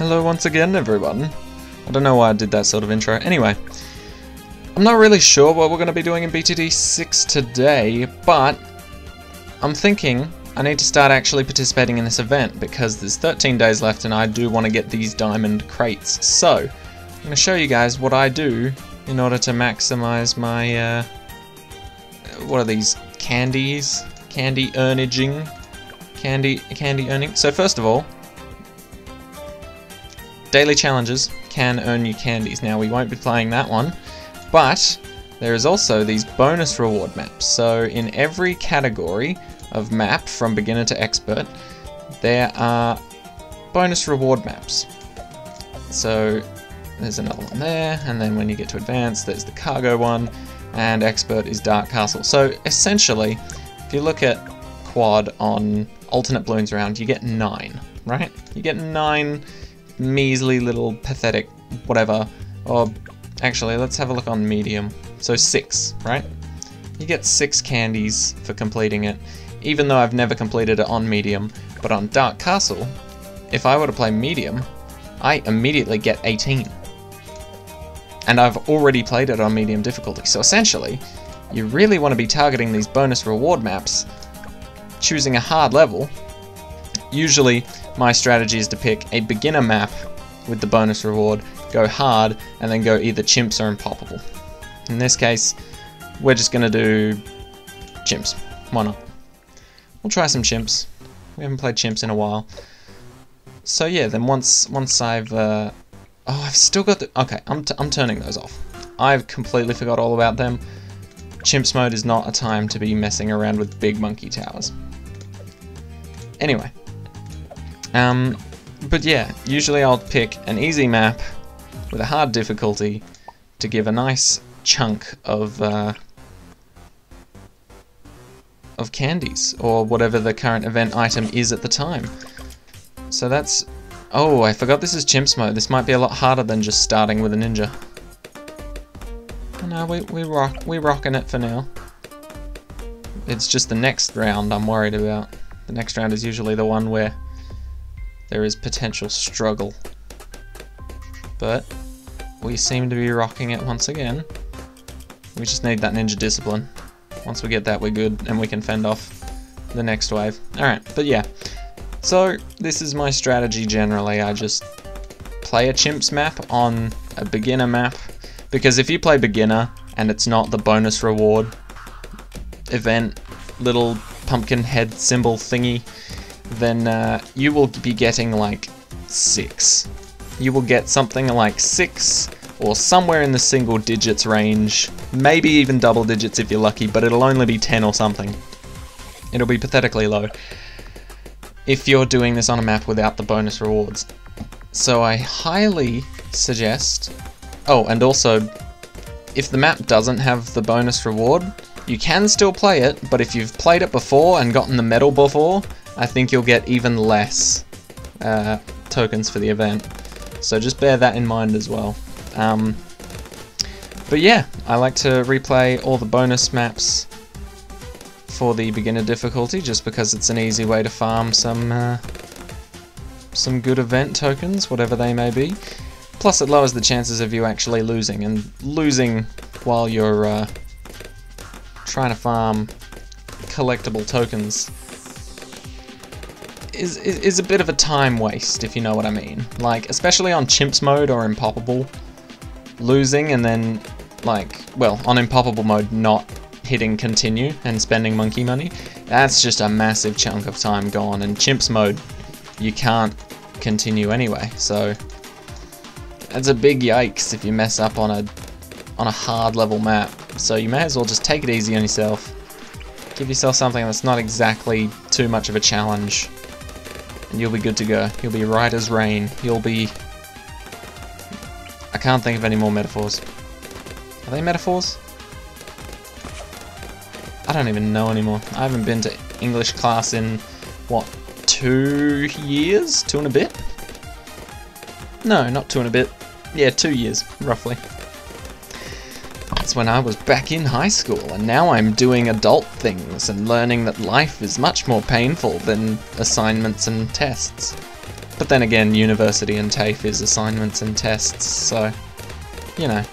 Hello once again, everyone. I don't know why I did that sort of intro. Anyway, I'm not really sure what we're going to be doing in BTD 6 today, but I'm thinking I need to start actually participating in this event because there's 13 days left and I do want to get these diamond crates. So, I'm going to show you guys what I do in order to maximize my, what are these? Candies? Candy earning? Candy earning? So first of all, daily challenges can earn you candies. Now we won't be playing that one, but there is also these bonus reward maps. So in every category of map from beginner to expert, there are bonus reward maps. So there's another one there, and then when you get to advanced, there's the cargo one, and expert is Dark Castle. So essentially, if you look at quad on alternate balloons around, you get 9, right? You get 9 measly little pathetic whatever, or actually let's have a look on medium. So 6, right? You get 6 candies for completing it, even though I've never completed it on medium. But on Dark Castle, if I were to play medium, I immediately get 18. And I've already played it on medium difficulty. So essentially, you really want to be targeting these bonus reward maps, choosing a hard level. Usually my strategy is to pick a beginner map with the bonus reward, go hard, and then go either chimps or impossible. In this case, we're just going to do chimps. Why not? We'll try some chimps. We haven't played chimps in a while. So yeah, then once I've... oh, I've still got the... Okay, I'm turning those off. I've completely forgot all about them. Chimps mode is not a time to be messing around with big monkey towers. Anyway. But yeah, usually I'll pick an easy map with a hard difficulty to give a nice chunk of candies, or whatever the current event item is at the time. So that's... Oh, I forgot this is Chimps mode. This might be a lot harder than just starting with a ninja. No, we're rocking it for now. It's just the next round I'm worried about. The next round is usually the one where there is potential struggle. But we seem to be rocking it once again. We just need that ninja discipline. Once we get that, we're good and we can fend off the next wave. Alright, but yeah. So this is my strategy generally. I just play a chimps map on a beginner map. Because if you play beginner and it's not the bonus reward event, little pumpkin head symbol thingy, then you will be getting like 6. You will get something like 6 or somewhere in the single digits range, maybe even double digits if you're lucky, but it'll only be 10 or something. It'll be pathetically low if you're doing this on a map without the bonus rewards. So I highly suggest... Oh, and also, if the map doesn't have the bonus reward, you can still play it, but if you've played it before and gotten the medal before, I think you'll get even less tokens for the event. So just bear that in mind as well. But yeah, I like to replay all the bonus maps for the beginner difficulty, just because it's an easy way to farm some good event tokens, whatever they may be. Plus it lowers the chances of you actually losing, and losing while you're trying to farm collectible tokens is a bit of a time waste, if you know what I mean. Like, especially on chimps mode or impossible, losing and then, like, well, on impossible mode not hitting continue and spending monkey money, that's just a massive chunk of time gone. And chimps mode, you can't continue anyway, so it's a big yikes if you mess up on a hard level map. So you may as well just take it easy on yourself. Give yourself something that's not exactly too much of a challenge, and you'll be good to go. You'll be right as rain. You'll be... I can't think of any more metaphors. Are they metaphors? I don't even know anymore. I haven't been to English class in, what, 2 years? 2 and a bit? No, not 2 and a bit. Yeah, 2 years, roughly. That's when I was back in high school, and now I'm doing adult things and learning that life is much more painful than assignments and tests. But then again, university and TAFE is assignments and tests, so, you know.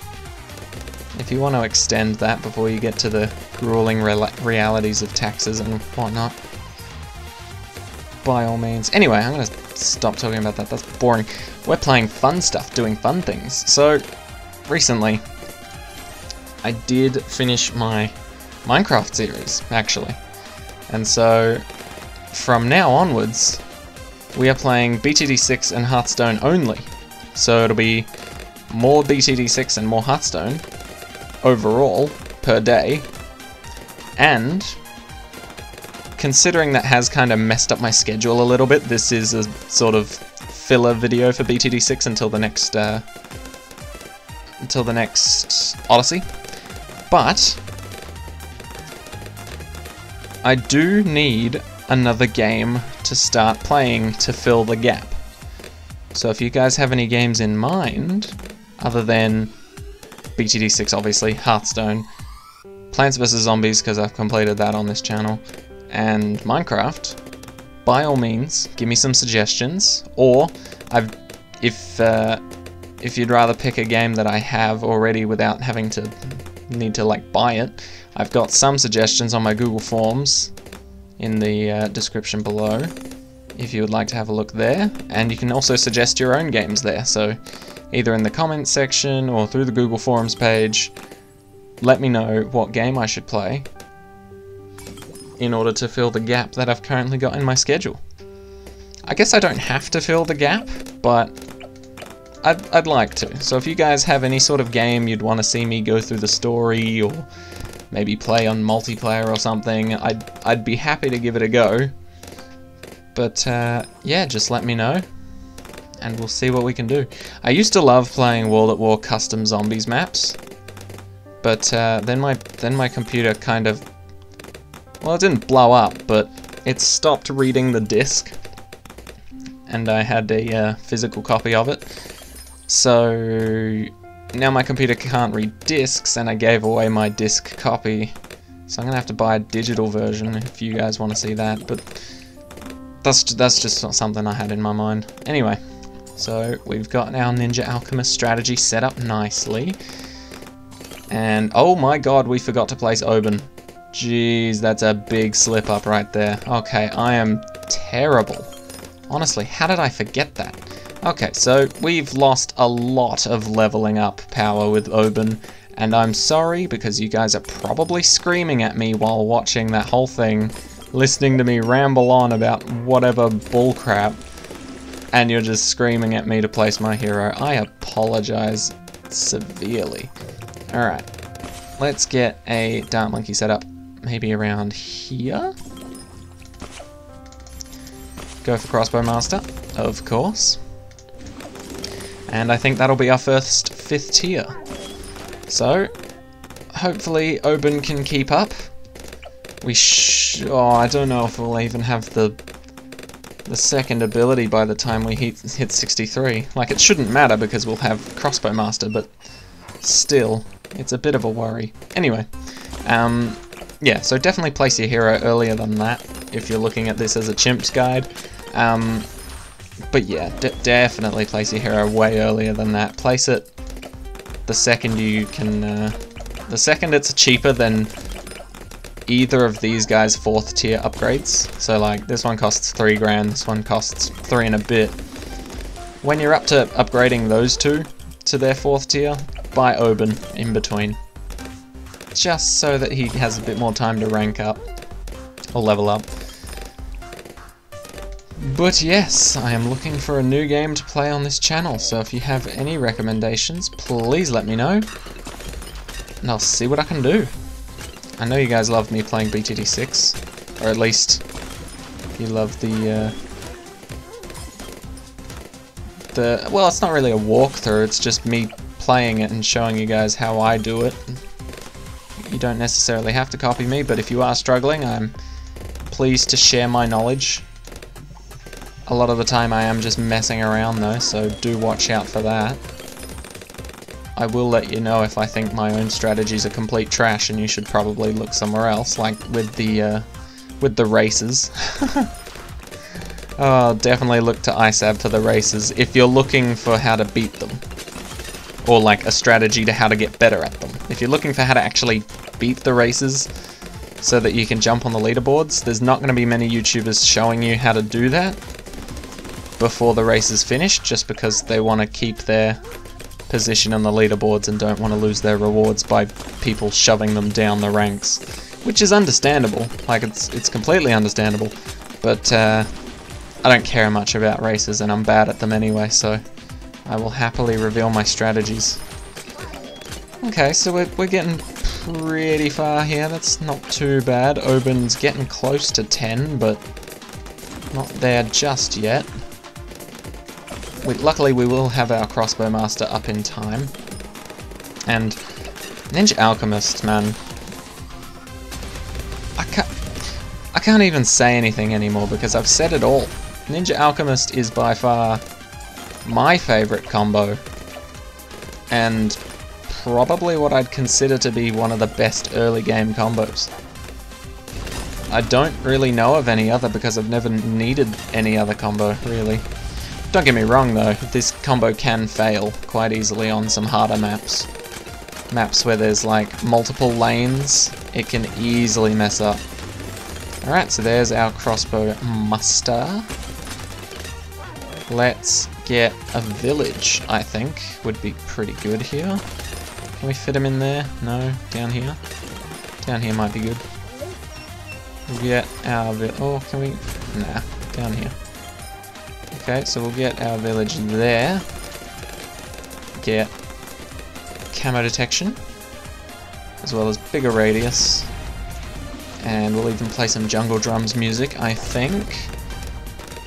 If you want to extend that before you get to the grueling realities of taxes and whatnot, by all means. Anyway, I'm going to stop talking about that, that's boring. We're playing fun stuff, doing fun things. So, recently, I did finish my Minecraft series, actually. And so, from now onwards, we are playing BTD6 and Hearthstone only. So it'll be more BTD6 and more Hearthstone overall per day. And considering that has kind of messed up my schedule a little bit, this is a sort of filler video for BTD6 until the next Odyssey. But I do need another game to start playing to fill the gap. So if you guys have any games in mind, other than BTD6 obviously, Hearthstone, Plants vs Zombies because I've completed that on this channel, and Minecraft, by all means, give me some suggestions, or if you'd rather pick a game that I have already without having to need to like buy it, I've got some suggestions on my Google Forms in the description below if you would like to have a look there, and you can also suggest your own games there, so either in the comments section or through the Google Forms page, let me know what game I should play in order to fill the gap that I've currently got in my schedule. I guess I don't have to fill the gap, but I'd like to. So if you guys have any sort of game you'd want to see me go through the story, or maybe play on multiplayer or something, I'd be happy to give it a go. But yeah, just let me know, and we'll see what we can do. I used to love playing World at War custom zombies maps, but then my computer kind of, well, it didn't blow up, but it stopped reading the disc, and I had a physical copy of it. So now my computer can't read discs, and I gave away my disc copy, so I'm gonna have to buy a digital version if you guys want to see that. But that's just not something I had in my mind. Anyway, so we've got our Ninja Alchemist strategy set up nicely, and oh my god, we forgot to place Oban. Jeez, that's a big slip up right there. Okay, I am terrible. Honestly, how did I forget that? Okay, so we've lost a lot of leveling up power with Oban, and I'm sorry because you guys are probably screaming at me while watching that whole thing, listening to me ramble on about whatever bullcrap, and you're just screaming at me to place my hero. I apologize severely. Alright, let's get a Dart Monkey set up maybe around here. Go for Crossbow Master, of course. And I think that'll be our first 5th tier. So, hopefully Oban can keep up. Oh, I don't know if we'll even have the second ability by the time we hit 63. Like, it shouldn't matter because we'll have Crossbow Master, but still, it's a bit of a worry. Anyway, yeah, so definitely place your hero earlier than that if you're looking at this as a C.H.I.M.P.S guide. But yeah, definitely place your hero way earlier than that. Place it the second you can, the second it's cheaper than either of these guys' 4th tier upgrades. So like, this one costs 3 grand, this one costs 3 and a bit. When you're up to upgrading those two to their 4th tier, buy Oban in between. Just so that he has a bit more time to rank up, or level up. But yes, I am looking for a new game to play on this channel, so if you have any recommendations, please let me know, and I'll see what I can do. I know you guys love me playing BTD6, or at least you love the well, it's not really a walkthrough, it's just me playing it and showing you guys how I do it. You don't necessarily have to copy me, but if you are struggling, I'm pleased to share my knowledge. A lot of the time I am just messing around though, so do watch out for that. I will let you know if I think my own strategies are complete trash and you should probably look somewhere else, like with the races. Oh, definitely look to ISAB for the races if you're looking for how to beat them. Or like a strategy to how to get better at them. If you're looking for how to actually beat the races so that you can jump on the leaderboards, there's not going to be many YouTubers showing you how to do that before the race is finished, just because they want to keep their position on the leaderboards and don't want to lose their rewards by people shoving them down the ranks. Which is understandable, like it's completely understandable, but I don't care much about races and I'm bad at them anyway, so I will happily reveal my strategies. Okay, so we're getting pretty far here, that's not too bad. Oben's getting close to 10, but not there just yet. Luckily we will have our crossbow master up in time. And Ninja Alchemist, man. I can't even say anything anymore because I've said it all. Ninja Alchemist is by far my favourite combo. And probably what I'd consider to be one of the best early game combos. I don't really know of any other because I've never needed any other combo, really. Don't get me wrong though, this combo can fail quite easily on some harder maps. Maps where there's like multiple lanes, it can easily mess up. Alright, so there's our crossbow master. Let's get a village, I think, would be pretty good here. Can we fit him in there? No, down here. Down here might be good. We'll get our oh, can we? Nah, down here. Okay, so we'll get our village there. Get camo detection, as well as bigger radius. And we'll even play some jungle drums music, I think.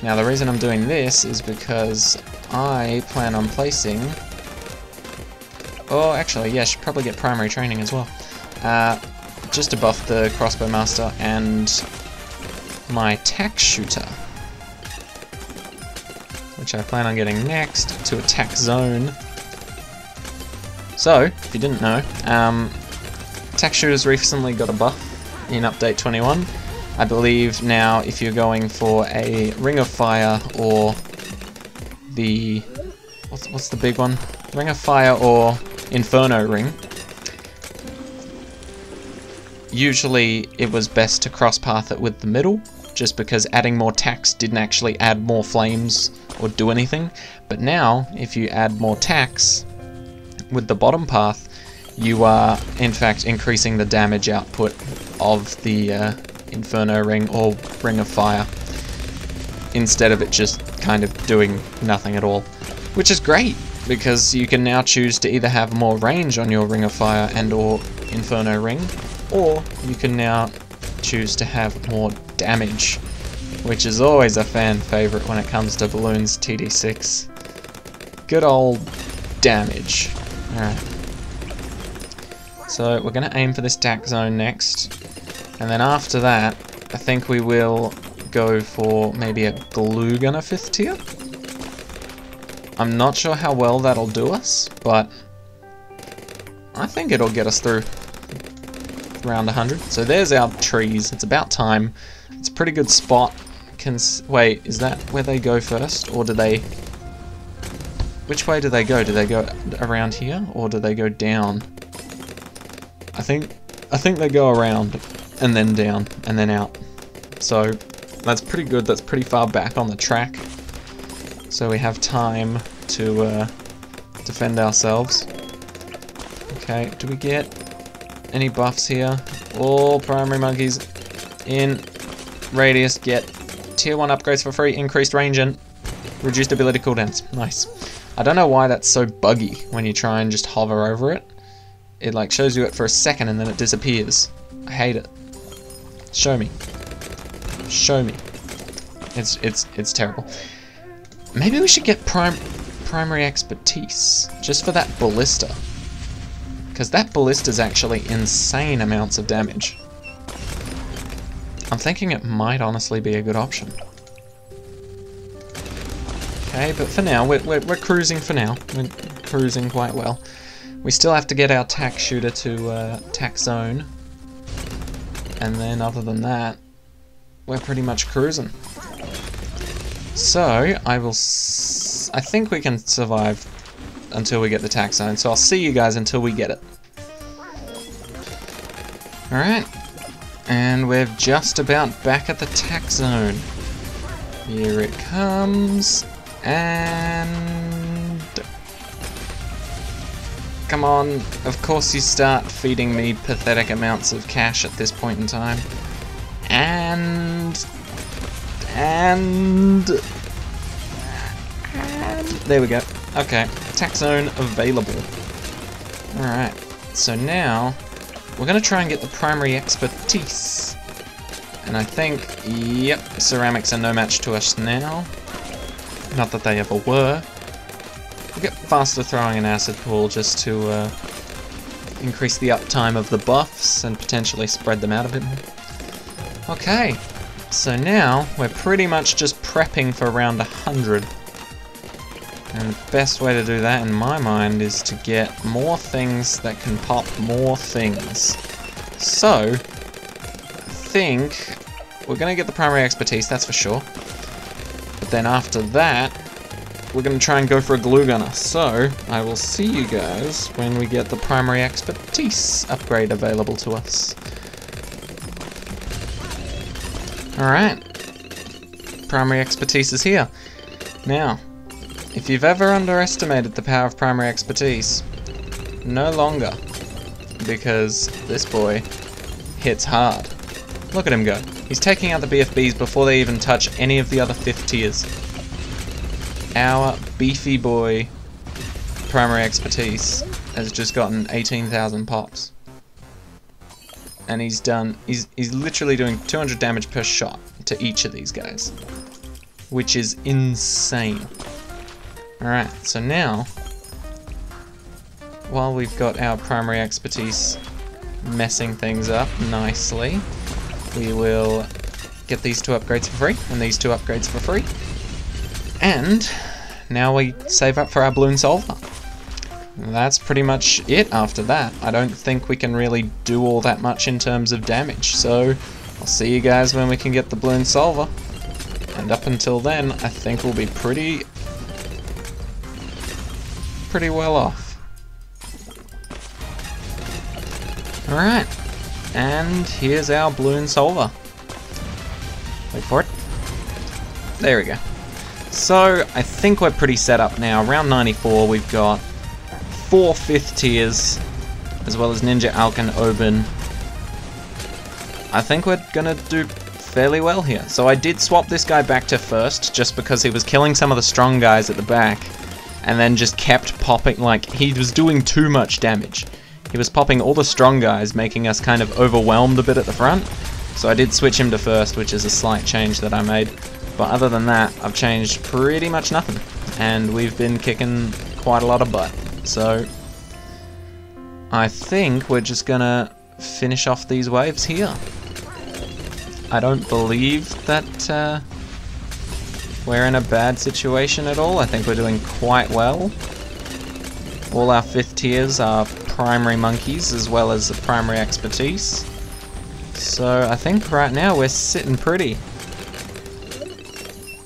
Now the reason I'm doing this is because I plan on placing... Oh, actually, yeah, I should probably get primary training as well. Just to buff the crossbow master and my tack shooter, which I plan on getting next to attack zone. So, if you didn't know, attack shooters recently got a buff in update 21. I believe now if you're going for a Ring of Fire or the... What's the big one? Ring of Fire or Inferno Ring. Usually it was best to cross-path it with the middle, just because adding more tacks didn't actually add more flames or do anything. But now, if you add more tacks with the bottom path, you are in fact increasing the damage output of the Inferno Ring or Ring of Fire, instead of it just kind of doing nothing at all. Which is great, because you can now choose to either have more range on your Ring of Fire and or Inferno Ring, or you can now choose to have more damage, which is always a fan favorite when it comes to Balloons TD6. Good old damage. Alright. So we're going to aim for this tack zone next, and then after that I think we will go for maybe a glue gunner 5th tier. I'm not sure how well that'll do us, but I think it'll get us through around 100. So there's our trees. It's about time. It's a pretty good spot. Wait, is that where they go first, or do they... Which way do they go? Do they go around here, or do they go down? I think they go around, and then down, and then out. So that's pretty good. That's pretty far back on the track. So we have time to defend ourselves. Okay, do we get any buffs here? All primary monkeys in radius get tier 1 upgrades for free, increased range and reduced ability cooldowns. Nice. I don't know why that's so buggy when you try and just hover over it. It like shows you it for a second and then it disappears. I hate it. Show me. Show me. It's terrible. Maybe we should get primary expertise just for that ballista, because that ballista is actually insane amounts of damage. I'm thinking it might honestly be a good option. Okay, but for now we're cruising. For now, we're cruising quite well. We still have to get our tack shooter to tack zone, and then other than that, we're pretty much cruising. So, I think we can survive until we get the tax zone, so I'll see you guys until we get it. Alright, and we're just about back at the tax zone. Here it comes, and... Come on, of course you start feeding me pathetic amounts of cash at this point in time. And there we go. Okay, tax zone available. Alright, so now we're going to try and get the primary expertise. And I think, yep, ceramics are no match to us now. Not that they ever were. We'll get faster throwing an acid pool just to increase the uptime of the buffs and potentially spread them out a bit more. Okay, so now we're pretty much just prepping for round 100. And the best way to do that, in my mind, is to get more things that can pop more things. So, I think we're going to get the primary expertise, that's for sure. But then after that, we're going to try and go for a glue gunner. So, I will see you guys when we get the primary expertise upgrade available to us. Alright, primary expertise is here. Now, if you've ever underestimated the power of primary expertise, no longer, because this boy hits hard. Look at him go. He's taking out the BFBs before they even touch any of the other 5th tiers. Our beefy boy primary expertise has just gotten 18,000 pops. And he's literally doing 200 damage per shot to each of these guys, which is insane. Alright, so now, while we've got our primary expertise messing things up nicely, we will get these 2 upgrades for free, and these 2 upgrades for free. And now we save up for our balloon solver. That's pretty much it after that. I don't think we can really do all that much in terms of damage, so I'll see you guys when we can get the balloon solver. And up until then, I think we'll be pretty well off. Alright, and here's our balloon solver. Wait for it. There we go. So, I think we're pretty set up now. Round 94, we've got 4 5th tiers, as well as Ninja, Alk, and Oben. I think we're gonna do fairly well here. So I did swap this guy back to 1st, just because he was killing some of the strong guys at the back, and then just kept popping, like, he was doing too much damage. He was popping all the strong guys, making us kind of overwhelmed a bit at the front. So I did switch him to 1st, which is a slight change that I made. But other than that, I've changed pretty much nothing. And we've been kicking quite a lot of butt. So, I think we're just gonna finish off these waves here. I don't believe that we're in a bad situation at all. I think we're doing quite well. All our 5th tiers are primary monkeys as well as the primary expertise. So I think right now we're sitting pretty.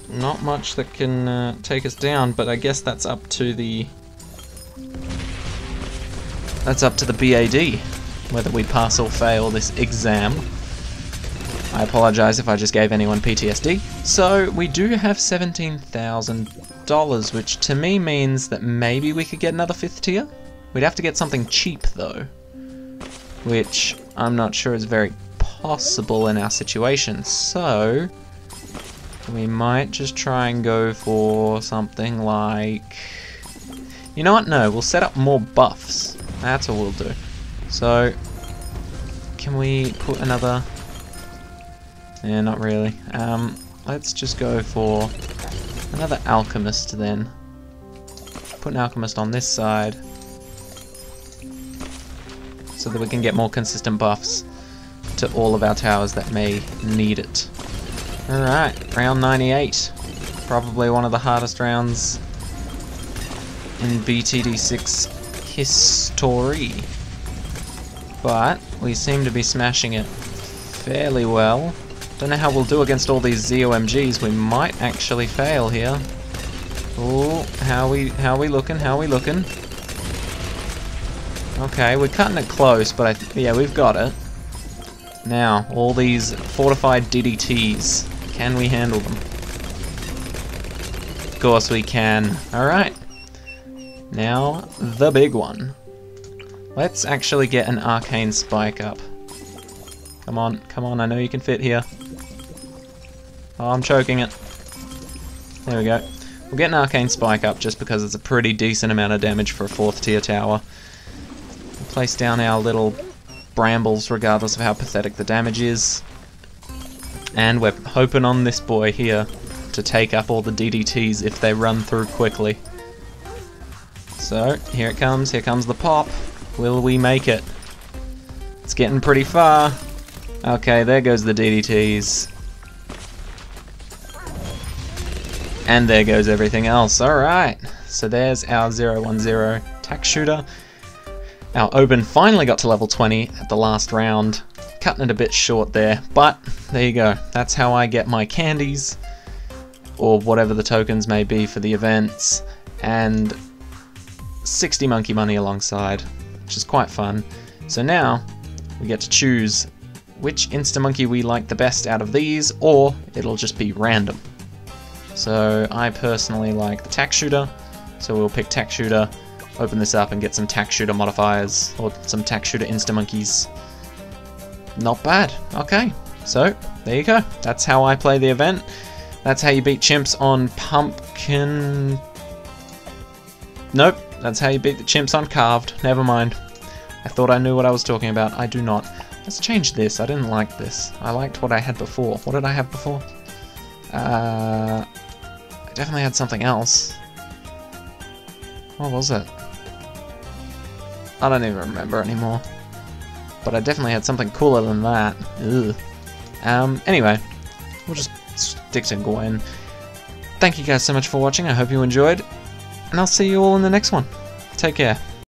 Not much that can take us down, but I guess that's up to the BAD, whether we pass or fail this exam. I apologize if I just gave anyone PTSD. So we do have $17,000, which to me means that maybe we could get another 5th tier. We'd have to get something cheap though, which I'm not sure is very possible in our situation. So we might just try and go for something like... You know what? No, we'll set up more buffs. That's what we'll do. So, can we put another... Yeah, not really. Let's just go for another Alchemist then. Put an Alchemist on this side, so that we can get more consistent buffs to all of our towers that may need it. Alright, round 98. Probably one of the hardest rounds in BTD6 history. But we seem to be smashing it fairly well. Don't know how we'll do against all these ZOMGs. We might actually fail here. Oh, how we looking? How we looking? Okay, we're cutting it close, but yeah, we've got it. Now, all these fortified DDTs. Can we handle them? Of course we can. Alright. Now, the big one. Let's actually get an arcane spike up. Come on, I know you can fit here. Oh, I'm choking it. There we go. We'll get an arcane spike up just because it's a pretty decent amount of damage for a 4th tier tower. We'll place down our little brambles regardless of how pathetic the damage is. And we're hoping on this boy here to take up all the DDTs if they run through quickly. So, here it comes. Here comes the pop. Will we make it? It's getting pretty far. Okay, there goes the DDTs. And there goes everything else. Alright, so there's our 010 tack shooter. Our Oban finally got to level 20 at the last round. Cutting it a bit short there, but there you go. That's how I get my candies, or whatever the tokens may be for the events, and 60 monkey money alongside, which is quite fun. So now we get to choose which insta-monkey we like the best out of these, or it'll just be random. So I personally like the tack shooter, so we'll pick tack shooter, open this up and get some tack shooter modifiers, or some tack shooter insta-monkeys. Not bad. Okay, so there you go. That's how I play the event. That's how you beat chimps on pumpkin. Nope, that's how you beat the chimps on carved. Never mind. I thought I knew what I was talking about. I do not. Let's change this. I didn't like this. I liked what I had before. What did I have before? I definitely had something else. What was it? I don't even remember anymore. But I definitely had something cooler than that. Ugh. Anyway, we'll just stick to Gwen. Thank you guys so much for watching. I hope you enjoyed. And I'll see you all in the next one. Take care.